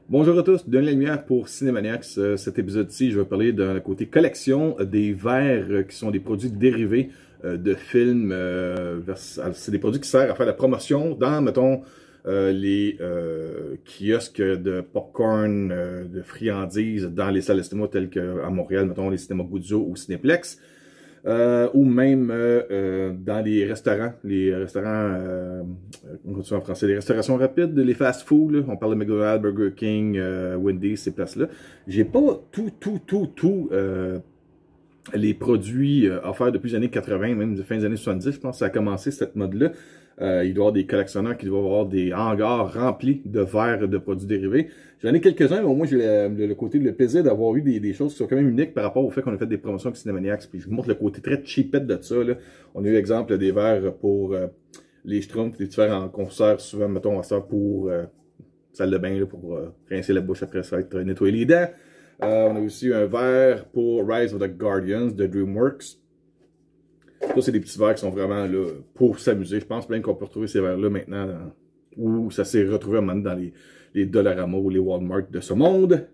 Bonjour à tous, Denis Lumière pour Cinémaniacs. Cet épisode-ci, je vais parler d'un côté collection des verres qui sont des produits dérivés de films. C'est des produits qui servent à faire la promotion dans, mettons, les kiosques de popcorn, de friandises dans les salles de cinéma telles qu'à Montréal, mettons, les cinémas Guzzo ou Cinéplex. Ou même dans les restaurants, on continue en français, les restaurations rapides, les fast-food, on parle de McDonald's, Burger King, Wendy's, ces places-là. J'ai pas les produits offerts depuis les années 80, même de fin des années 70, je pense que ça a commencé cette mode-là. Il doit y avoir des collectionneurs qui doivent avoir des hangars remplis de verres de produits dérivés. J'en ai quelques-uns, mais au moins j'ai le côté, le plaisir d'avoir eu des choses qui sont quand même uniques par rapport au fait qu'on a fait des promotions avec Cinémaniacs. Puis je vous montre le côté très cheapette de ça. Là. On a eu exemple des verres pour les Schtroumpfs, des différents concerts, souvent, mettons, à ça pour salle de bain, là, pour rincer la bouche après ça, être nettoyer les dents. On a aussi un verre pour Rise of the Guardians de DreamWorks. Ça, c'est des petits verres qui sont vraiment là pour s'amuser. Je pense bien qu'on peut retrouver ces verres-là maintenant où ça s'est retrouvé maintenant dans les Dollarama ou les Walmart de ce monde.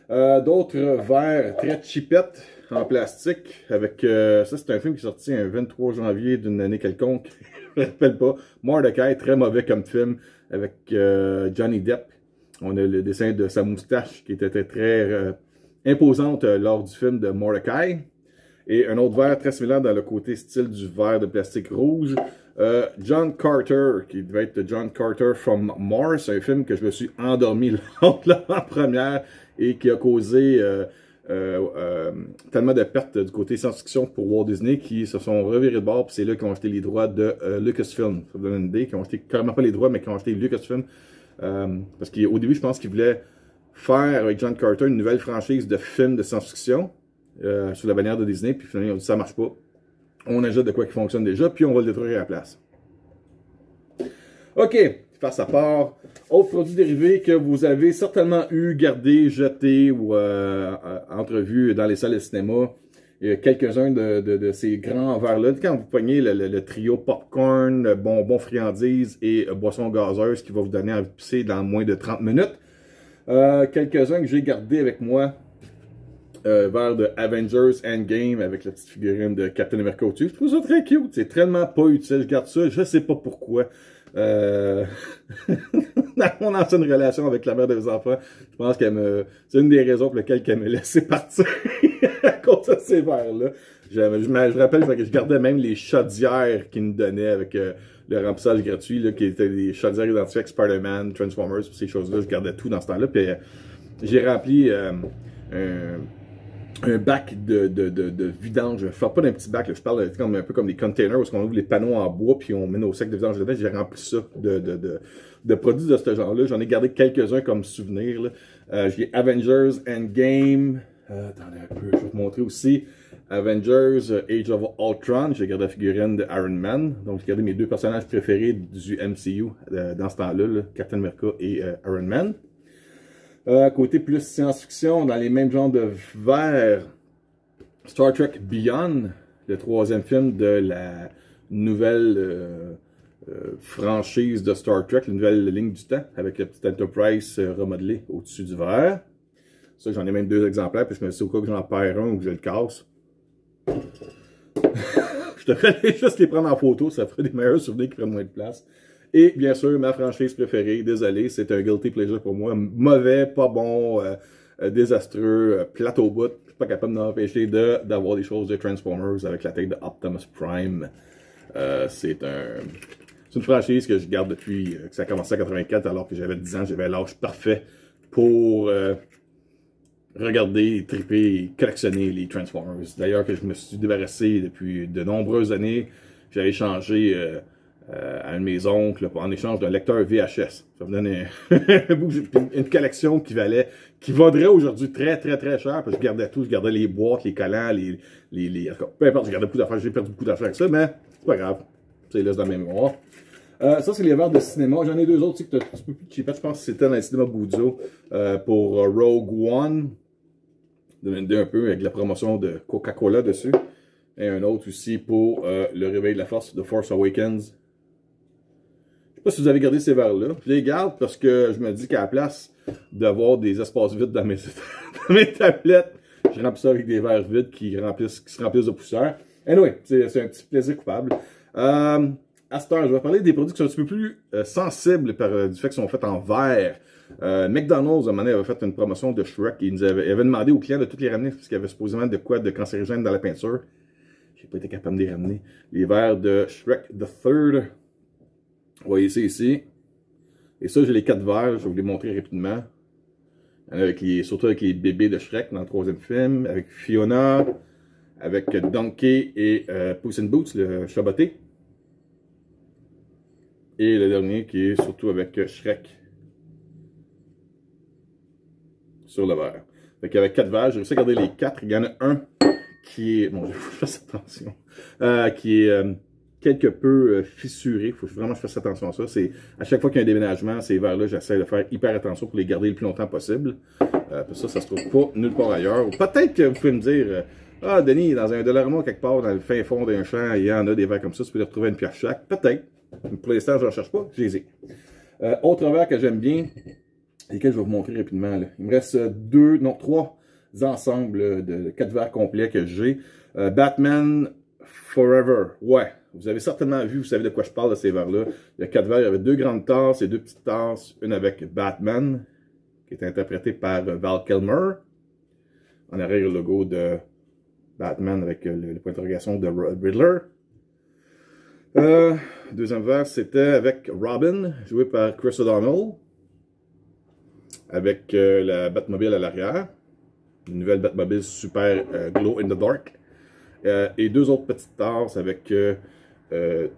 D'autres verres très cheapettes en plastique avec... ça, c'est un film qui est sorti un 23 janvier d'une année quelconque. Je ne me rappelle pas. Mordecai, très mauvais comme film avec Johnny Depp. On a le dessin de sa moustache qui était très imposante lors du film de Mordecai. Et un autre verre très similaire dans le côté style du verre de plastique rouge. John Carter, qui devait être John Carter from Mars, un film que je me suis endormi lors de la première et qui a causé tellement de pertes du côté science-fiction pour Walt Disney qui se sont revirés de bord. Puis c'est là qu'ils ont acheté les droits de Lucasfilm. Ça vous donne une idée, qui ont acheté carrément pas les droits, mais qui ont acheté Lucasfilm. Parce qu'au début, je pense qu'ils voulaient faire avec John Carter une nouvelle franchise de films de science-fiction. Sous la bannière de Disney, puis finalement, ils ont dit ça marche pas. On ajoute de quoi qui fonctionne déjà, puis on va le détruire à la place. OK, face à part, autres produits dérivés que vous avez certainement eu, gardé, jeté ou entrevus dans les salles de cinéma. Il y a quelques-uns de ces grands verres-là. Quand vous pognez le trio popcorn, bonbons friandises et boissons gazeuses qui va vous donner envie de pisser dans moins de 30 minutes. Quelques-uns que j'ai gardés avec moi. Vers de Avengers Endgame avec la petite figurine de Captain America au-dessus. Je trouve ça très cute. C'est tellement pas utile. Je garde ça. Je sais pas pourquoi. On a une relation avec la mère de mes enfants. Je pense qu'elle me... C'est une des raisons pour lesquelles elle me laissait partir à cause de ces verres-là. Je rappelle que je gardais même les chaudières qu'ils nous donnaient avec le remplissage gratuit, là, qui étaient des chaudières identiques avec Spider-Man, Transformers, ces choses-là. Je gardais tout dans ce temps-là. Puis j'ai rempli un bac de vidange. Je ne parle pas d'un petit bac, là. Je parle un peu comme des containers où on ouvre les panneaux en bois puis on met nos sacs de vidange dedans. J'ai rempli ça de produits de ce genre-là. J'en ai gardé quelques-uns comme souvenir. J'ai Avengers Endgame. Attendez un peu, je vais vous montrer aussi. Avengers Age of Ultron. J'ai gardé la figurine de Iron Man. Donc j'ai gardé mes deux personnages préférés du MCU dans ce temps-là, Captain America et Iron Man. Côté plus science-fiction, dans les mêmes genres de verres, Star Trek Beyond, le troisième film de la nouvelle franchise de Star Trek, la nouvelle ligne du temps, avec la petite Enterprise remodelée au-dessus du verre. Ça, j'en ai même deux exemplaires, puis je me suis dit au cas que j'en perds un ou que je le casse. Je devrais juste les prendre en photo, ça ferait des meilleurs souvenirs qui prennent moins de place. Et bien sûr, ma franchise préférée, désolé, c'est un guilty pleasure pour moi. Mauvais, pas bon, désastreux, plate au bout. Je suis pas capable d'empêcher d'avoir des choses de Transformers avec la tête de Optimus Prime. C'est une franchise que je garde depuis que ça a commencé en 84, alors que j'avais 10 ans, j'avais l'âge parfait pour regarder, triper et collectionner les Transformers. D'ailleurs, que je me suis débarrassé depuis de nombreuses années. J'avais changé... à un de mes oncles en échange d'un lecteur VHS. Ça me donne une collection qui vaudrait aujourd'hui très cher, parce que je gardais tout, je gardais les boîtes, les collants, peu importe, je gardais beaucoup d'affaires, j'ai perdu beaucoup d'affaires avec ça, mais c'est pas grave, c'est laisse dans la mémoire. Ça, c'est les verres de cinéma. J'en ai deux autres aussi que tu un petit peu plus cheapette. Je pense que c'était dans le cinéma Guzzo pour Rogue One. Un peu avec la promotion de Coca-Cola dessus. Et un autre aussi pour le Réveil de la Force, The Force Awakens. Je sais pas si vous avez gardé ces verres-là. Je les garde parce que je me dis qu'à la place, d'avoir des espaces vides dans dans mes tablettes. Je remplis ça avec des verres vides qui se remplissent de poussière. Anyway, c'est un petit plaisir coupable. À cette heure, je vais parler des produits qui sont un petit peu plus sensibles du fait qu'ils sont faits en verre. McDonald's, à un moment donné, avait fait une promotion de Shrek. Il avait demandé aux clients de toutes les ramener parce qu'il y avait supposément de quoi de cancérigène dans la peinture. J'ai pas été capable de les ramener. Les verres de Shrek the Third. Vous voyez ça ici. Et ça, j'ai les 4 verres. Je vais vous les montrer rapidement. Surtout avec les bébés de Shrek dans le 3e film. Avec Fiona. Avec Donkey et Puss in Boots, le chaboté. Et le dernier qui est surtout avec Shrek sur le verre. Fait qu'avec 4 verres, j'ai réussi à garder les 4. Il y en a un qui est, bon, je fasse attention, qui est quelque peu fissuré. Il faut vraiment que je fasse attention à ça. C'est à chaque fois qu'il y a un déménagement, ces verres-là, j'essaie de faire hyper attention pour les garder le plus longtemps possible. Ça se trouve pas nulle part ailleurs. Ou peut-être que vous pouvez me dire, ah, Denis, dans un Dollarama quelque part, dans le fin fond d'un champ, il y en a des verres comme ça, tu peux les retrouver à une pièce chaque. Peut-être. Pour l'instant, je ne recherche pas, je les ai. Autre verre que j'aime bien, et que je vais vous montrer rapidement. Là. Il me reste 3 ensembles de 4 verres complets que j'ai. Batman Forever. Ouais, vous avez certainement vu, vous savez de quoi je parle de ces verres-là. Il y a 4 verres, il y avait 2 grandes tasses et 2 petites tasses. Une avec Batman, qui est interprété par Val Kilmer. En arrière, le logo de Batman avec le point d'interrogation de Riddler. Deuxième verre, c'était avec Robin, joué par Chris O'Donnell. Avec la Batmobile à l'arrière. Une nouvelle Batmobile super glow in the dark. Et 2 autres petites tasses avec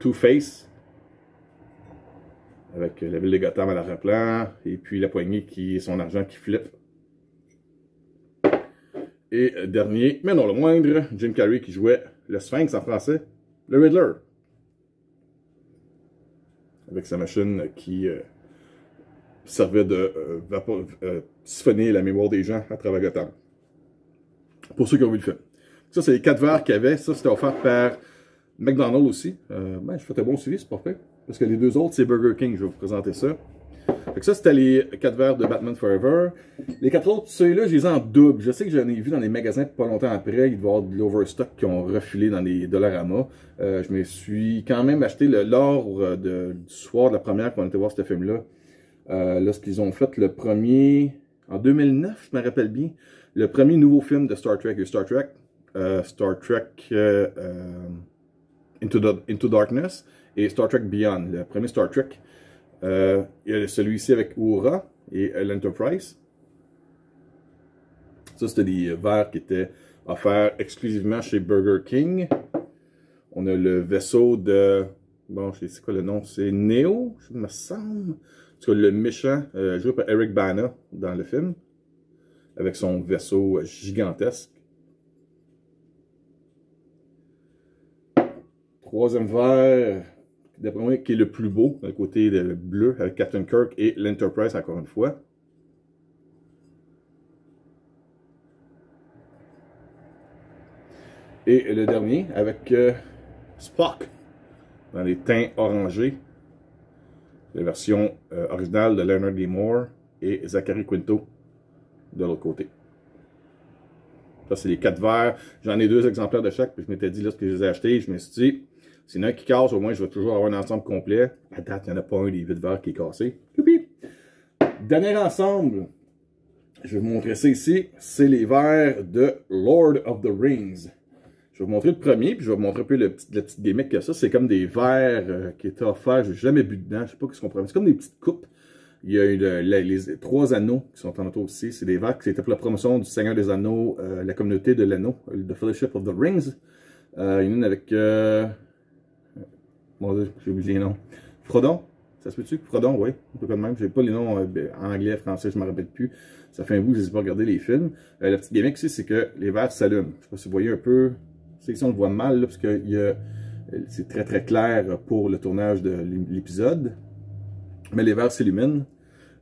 Two-Face. Avec la ville de Gotham à l'arrière-plan. Et puis la poignée qui est son argent qui flippe. Et dernier, mais non le moindre, Jim Carrey qui jouait le Sphinx en français, le Riddler. Avec sa machine qui servait de siphonner la mémoire des gens à travers Gotham. Pour ceux qui ont vu le film. Ça, c'est les 4 verres qu'il y avait. Ça, c'était offert par McDonald's aussi. Je fais un bon suivi, c'est parfait. Parce que les 2 autres, c'est Burger King. Je vais vous présenter ça. Fait que ça, c'était les 4 verres de Batman Forever. Les 4 autres, ceux-là, je les ai en double. Je sais que j'en ai vu dans les magasins pas longtemps après. Il doit y avoir de l'overstock qui ont refilé dans les Dollarama. Je me suis quand même acheté lors du soir de la première qu'on était voir ce film-là. Lorsqu'ils ont fait le premier, en 2009, je me rappelle bien, le premier nouveau film de Star Trek. Star Trek Into Darkness et Star Trek Beyond. Le premier Star Trek. Il y a celui-ci avec Uhura et l'Enterprise. Ça, c'était des verres qui étaient offerts exclusivement chez Burger King. On a le vaisseau de... Bon, je sais c'est quoi le nom? C'est Neo, je me semble. En tout cas, le méchant, joué par Eric Bana dans le film. Avec son vaisseau gigantesque. Troisième verre... D'après moi, qui est le plus beau, d'un côté bleu, avec Captain Kirk et l'Enterprise, encore une fois. Et le dernier, avec Spock, dans les teints orangés. La version originale de Leonard Nimoy et Zachary Quinto, de l'autre côté. Ça, c'est les 4 verres. J'en ai 2 exemplaires de chaque, puis je m'étais dit, lorsque je les ai achetés, je me suis dit... S'il y en a un qui casse, au moins, je vais toujours avoir un ensemble complet. À date, il n'y en a pas un des 8 verres qui est cassé. Youpi! Dernier ensemble, je vais vous montrer ça ici. C'est les verres de Lord of the Rings. Je vais vous montrer le premier, puis je vais vous montrer un peu le petit gimmick que ça. C'est comme des verres qui étaient offerts. Je n'ai jamais bu dedans. Je ne sais pas ce qu'on pourrait. C'est comme des petites coupes. Il y a eu les 3 anneaux qui sont en auto aussi. C'est des verres qui étaient pour la promotion du Seigneur des Anneaux, la communauté de l'anneau, The Fellowship of the Rings. Il y en a une avec... Mon Dieu, j'ai oublié les noms. Frodon, ça se peut-tu? Frodon, oui. Un peu comme même. J'ai pas les noms en anglais, français, je ne me rappelle plus. Ça fait un bout que je n'ai pas regardé les films. La petite gimmick aussi, c'est que les verres s'allument. Je ne sais pas si vous voyez un peu. C'est ici on le voit mal, là, parce que c'est très très clair pour le tournage de l'épisode. Mais les verres s'illuminent.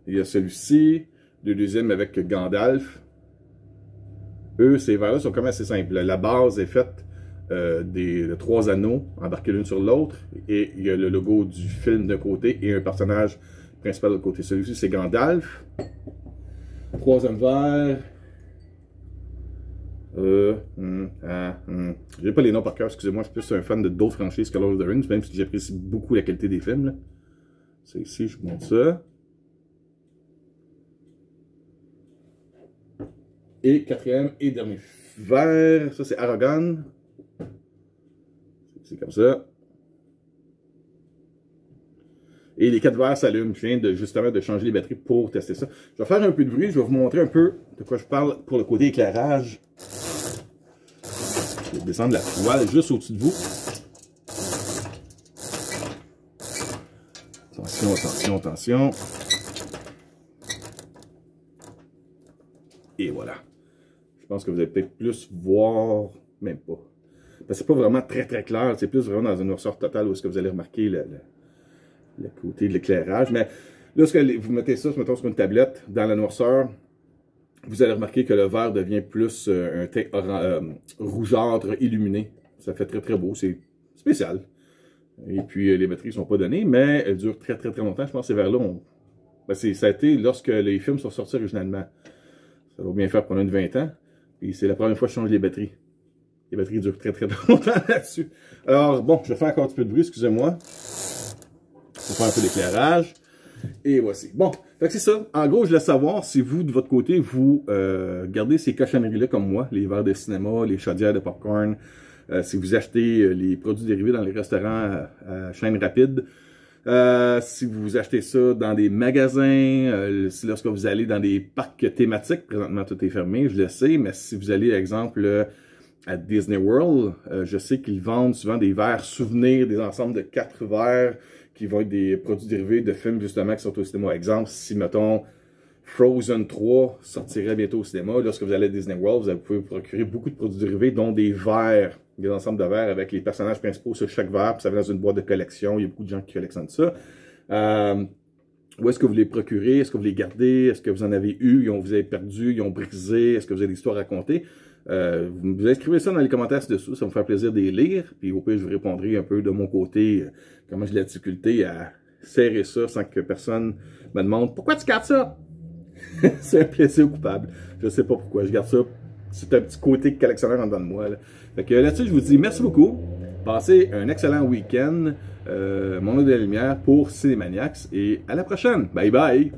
Il y a celui-ci, le deuxième avec Gandalf. Eux, ces verres-là sont quand même assez simples. La base est faite de 3 anneaux embarqués l'une sur l'autre, et il y a le logo du film d'un côté et un personnage principal de l'autre côté. Celui-ci, c'est Gandalf. Troisième verre. J'ai pas les noms par cœur, excusez-moi, je suis plus un fan de d'autres franchises que Lord of the Rings, même si j'apprécie beaucoup la qualité des films. C'est ici, je vous montre ça. Et quatrième et dernier verre, ça c'est Aragorn. C'est comme ça. Et les 4 verres s'allument. Je viens justement de changer les batteries pour tester ça. Je vais faire un peu de bruit, je vais vous montrer un peu de quoi je parle pour le côté éclairage. Je vais descendre la toile juste au-dessus de vous. Attention, attention, attention. Et voilà. Je pense que vous allez peut-être plus voir, même pas. Parce que c'est pas vraiment très très clair, c'est plus vraiment dans une noirceur totale où est-ce que vous allez remarquer le côté de l'éclairage. Mais lorsque vous mettez ça, mettons, sur une tablette, dans la noirceur, vous allez remarquer que le vert devient plus un teint rougeâtre illuminé. Ça fait très très beau, c'est spécial. Et puis les batteries ne sont pas données, mais elles durent très très très longtemps. Je pense que ces verres-là, ça a été lorsque les films sont sortis originalement. Ça va bien faire pendant une 20 ans. Et c'est la première fois que je change les batteries. Les batteries durent très très longtemps là-dessus. Alors bon, je vais faire encore un petit peu de bruit, excusez-moi. Pour faire un peu d'éclairage. Et voici. Bon, fait que c'est ça. En gros, je laisse savoir si vous, de votre côté, vous gardez ces cochonneries-là comme moi, les verres de cinéma, les chaudières de popcorn, si vous achetez les produits dérivés dans les restaurants à chaîne rapide, si vous achetez ça dans des magasins, si lorsque vous allez dans des parcs thématiques, présentement tout est fermé, je le sais, mais si vous allez, par exemple, à Disney World, je sais qu'ils vendent souvent des verres souvenirs, des ensembles de 4 verres qui vont être des produits dérivés de films justement qui sont au cinéma. Exemple, si, mettons, Frozen 3 sortirait bientôt au cinéma, lorsque vous allez à Disney World, vous pouvez vous procurer beaucoup de produits dérivés, dont des verres, des ensembles de verres avec les personnages principaux sur chaque verre, puis ça va dans une boîte de collection, il y a beaucoup de gens qui collectionnent ça. Où est-ce que vous les procurez? Est-ce que vous les gardez? Est-ce que vous en avez eu? Vous avez perdu? Ils ont brisé? Est-ce que vous avez des histoires à raconter? Vous inscrivez ça dans les commentaires ci-dessous, ça va me faire plaisir de les lire. Puis au pire, je vous répondrai un peu de mon côté comment j'ai la difficulté à serrer ça sans que personne me demande « Pourquoi tu gardes ça? » C'est un plaisir coupable. Je sais pas pourquoi je garde ça. C'est un petit côté collectionneur en dedans de moi. Fait que là-dessus, je vous dis merci beaucoup. Passez un excellent week-end. Mon nom de la lumière pour Cinémaniacs. Et à la prochaine. Bye bye!